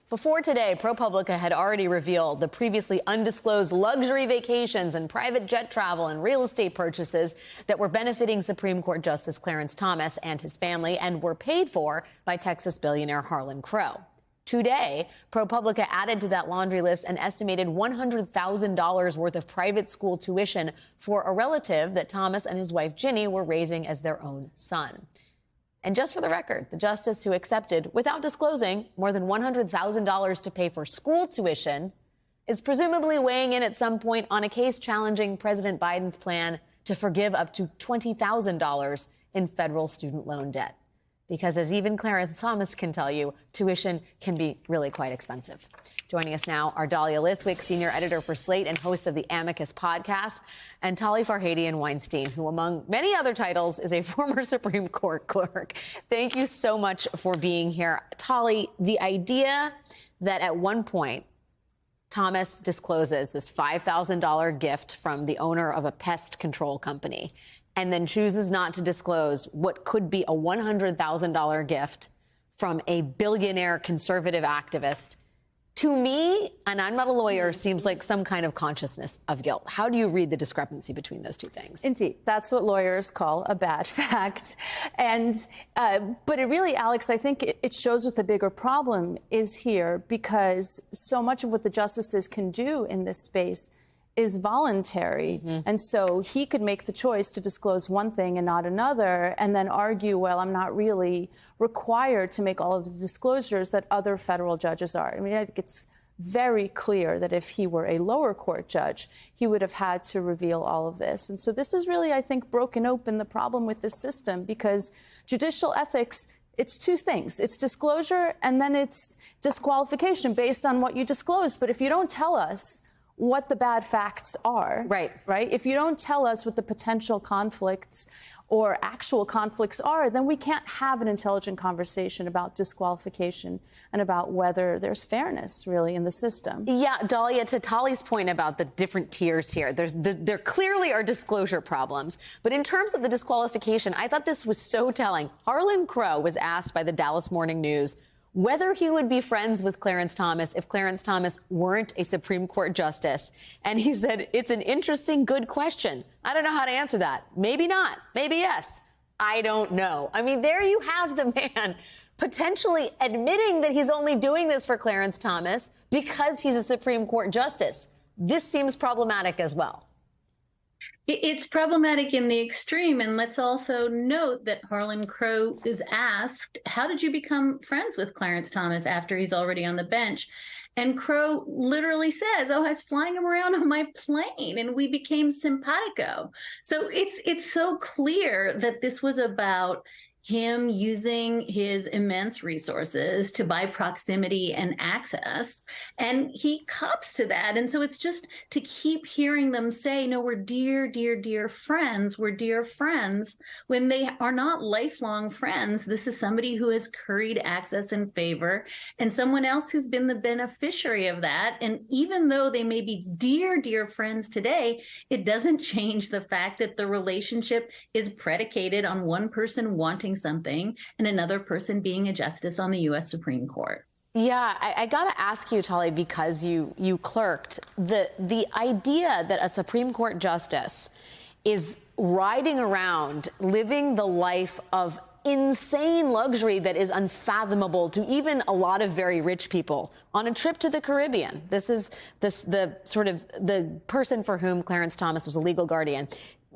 Before today, ProPublica had already revealed the previously undisclosed luxury vacations and private jet travel and real estate purchases that were benefiting Supreme Court Justice Clarence Thomas and his family and were paid for by Texas billionaire Harlan Crow. Today, ProPublica added to that laundry list an estimated $100,000 worth of private school tuition for a relative that Thomas and his wife Ginny were raising as their own son. And just for the record, the justice who accepted, without disclosing, more than $100,000 to pay for school tuition is presumably weighing in at some point on a case challenging President Biden's plan to forgive up to $20,000 in federal student loan debt. Because as even Clarence Thomas can tell you, tuition can be really quite expensive. Joining us now are Dahlia Lithwick, senior editor for Slate and host of the Amicus podcast, and Tali Farhadian Weinstein, who, among many other titles, is a former Supreme Court clerk. Thank you so much for being here. Tali, the idea that at one point Thomas discloses this $5,000 gift from the owner of a pest control company and then chooses not to disclose what could be a $100,000 gift from a billionaire conservative activist, to me, and I'm not a lawyer, seems like some kind of consciousness of guilt. How do you read the discrepancy between those two things? Indeed, that's what lawyers call a bad fact. And but it really, Alex, I think it shows what the bigger problem is here, because so much of what the justices can do in this space is voluntary. And so he could make the choice to disclose one thing and not another, and then argue, well, I'm not really required to make all of the disclosures that other federal judges are. I mean, I think it's very clear that if he were a lower court judge, he would have had to reveal all of this. And so this is really, I think, broken open the problem with this system, because judicial ethics, it's two things. It's disclosure and then it's disqualification based on what you disclosed. But if you don't tell us what the bad facts are, right? If you don't tell us what the potential conflicts or actual conflicts are, then we can't have an intelligent conversation about disqualification and about whether there's fairness really in the system. Yeah, Dahlia, to Tali's point about the different tiers here, there clearly are disclosure problems. But in terms of the disqualification, I thought this was so telling. Harlan Crow was asked by the Dallas Morning News whether he would be friends with Clarence Thomas if Clarence Thomas weren't a Supreme Court justice. And he said, it's an interesting, good question. I don't know how to answer that. Maybe not. Maybe yes. I don't know. I mean, there you have the man potentially admitting that he's only doing this for Clarence Thomas because he's a Supreme Court justice. This seems problematic as well. It's problematic in the extreme. And let's also note that Harlan Crow is asked, how did you become friends with Clarence Thomas after he's already on the bench? And Crow literally says, oh, I was flying him around on my plane and we became simpatico. So it's so clear that this was about him using his immense resources to buy proximity and access. And he cops to that. And so it's just to keep hearing them say, no, we're dear, dear, dear friends. We're dear friends when they are not lifelong friends. This is somebody who has curried access and favor and someone else who's been the beneficiary of that. And even though they may be dear, dear friends today, it doesn't change the fact that the relationship is predicated on one person wanting something and another person being a justice on the U.S. Supreme Court. Yeah, I got to ask you, Tali, because you clerked, the idea that a Supreme Court justice is riding around living the life of insane luxury that is unfathomable to even a lot of very rich people on a trip to the Caribbean. This is the sort of the person for whom Clarence Thomas was a legal guardian.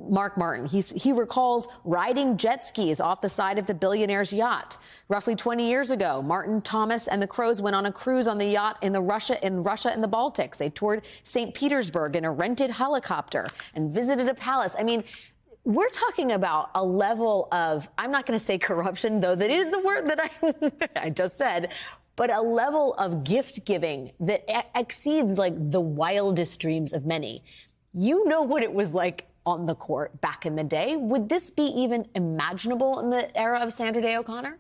Mark Martin, he recalls riding jet skis off the side of the billionaire's yacht. Roughly 20 years ago, Martin, Thomas, and the Crows went on a cruise on the yacht in Russia and the Baltics. They toured St. Petersburg in a rented helicopter and visited a palace. I mean, we're talking about a level of, I'm not going to say corruption, though that is the word that I just said, but a level of gift giving that exceeds like the wildest dreams of many. You know what it was like on the court back in the day. Would this be even imaginable in the era of Sandra Day O'Connor?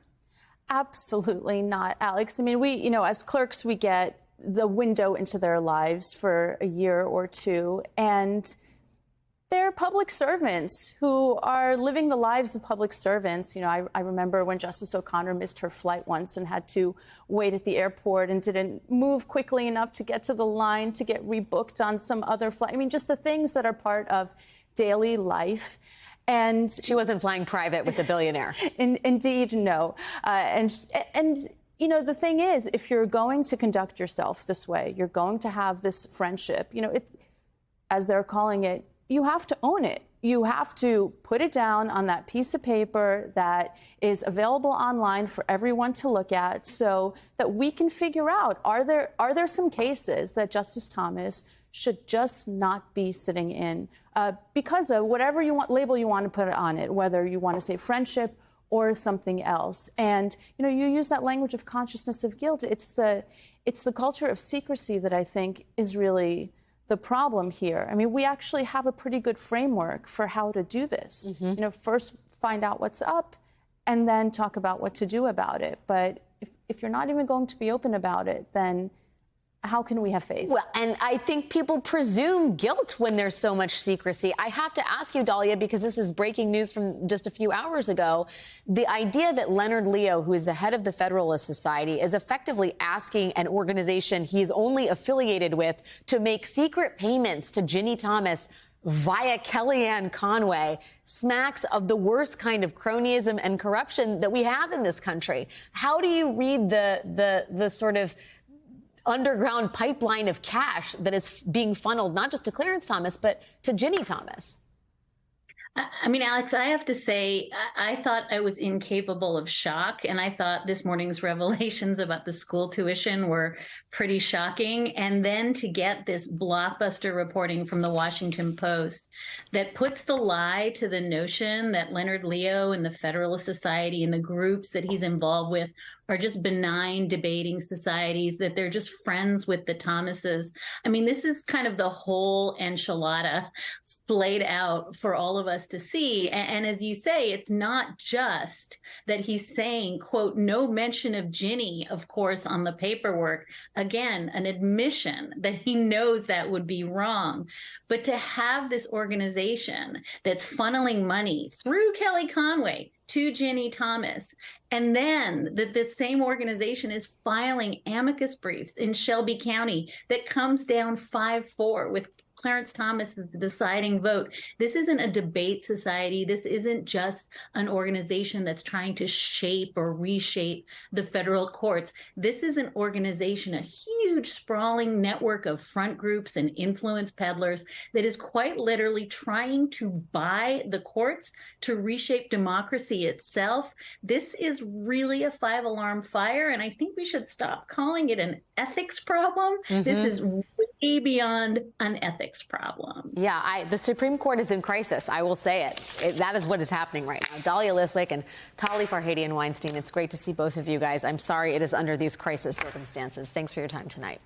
Absolutely not, Alex. I mean, we, as clerks, we get the window into their lives for a year or two. And they're public servants who are living the lives of public servants. You know, I remember when Justice O'Connor missed her flight once and had to wait at the airport and didn't move quickly enough to get to the line to get rebooked on some other flight. I mean, just the things that are part of daily life. And she wasn't flying private with a billionaire. Indeed, no. And you know, the thing is, if you're going to conduct yourself this way, you're going to have this friendship, you know, it's, as they're calling it, you have to own it. You have to put it down on that piece of paper that is available online for everyone to look at so that we can figure out, are there some cases that Justice Thomas should just not be sitting in because of whatever label you want to put on it, whether you want to say friendship or something else. And, you know, you use that language of consciousness of guilt. It's the culture of secrecy that I think is really the problem here. I mean, we actually have a pretty good framework for how to do this. You know, first find out what's up and then talk about what to do about it. But if you're not even going to be open about it, then how can we have faith? Well, and I think people presume guilt when there's so much secrecy. I have to ask you, Dahlia, because this is breaking news from just a few hours ago, the idea that Leonard Leo, who is the head of the Federalist Society, is effectively asking an organization he's only affiliated with to make secret payments to Ginny Thomas via Kellyanne Conway smacks of the worst kind of cronyism and corruption that we have in this country. How do you read the sort of underground pipeline of cash that is being funneled not just to Clarence Thomas, but to Ginny Thomas? I mean, Alex, I have to say, I thought I was incapable of shock, and I thought this morning's revelations about the school tuition were pretty shocking. And then to get this blockbuster reporting from the Washington Post that puts the lie to the notion that Leonard Leo and the Federalist Society and the groups that he's involved with are just benign debating societies, that they're just friends with the Thomases. I mean, this is kind of the whole enchilada splayed out for all of us to see. And as you say, it's not just that he's saying, quote, no mention of Ginny, of course, on the paperwork. Again, an admission that he knows that would be wrong. But to have this organization that's funneling money through Kelly Conway to Ginny Thomas, and then that this same organization is filing amicus briefs in Shelby County that comes down 5-4 with Clarence Thomas is the deciding vote. This isn't a debate society. This isn't just an organization that's trying to shape or reshape the federal courts. This is an organization, a huge sprawling network of front groups and influence peddlers that is quite literally trying to buy the courts to reshape democracy itself. This is really a five-alarm fire, and I think we should stop calling it an ethics problem. This is way beyond an ethics problem. Yeah, the Supreme Court is in crisis. I will say it. That is what is happening right now. Dahlia Lithwick and Tali Farhadian Weinstein, it's great to see both of you guys. I'm sorry it is under these crisis circumstances. Thanks for your time tonight.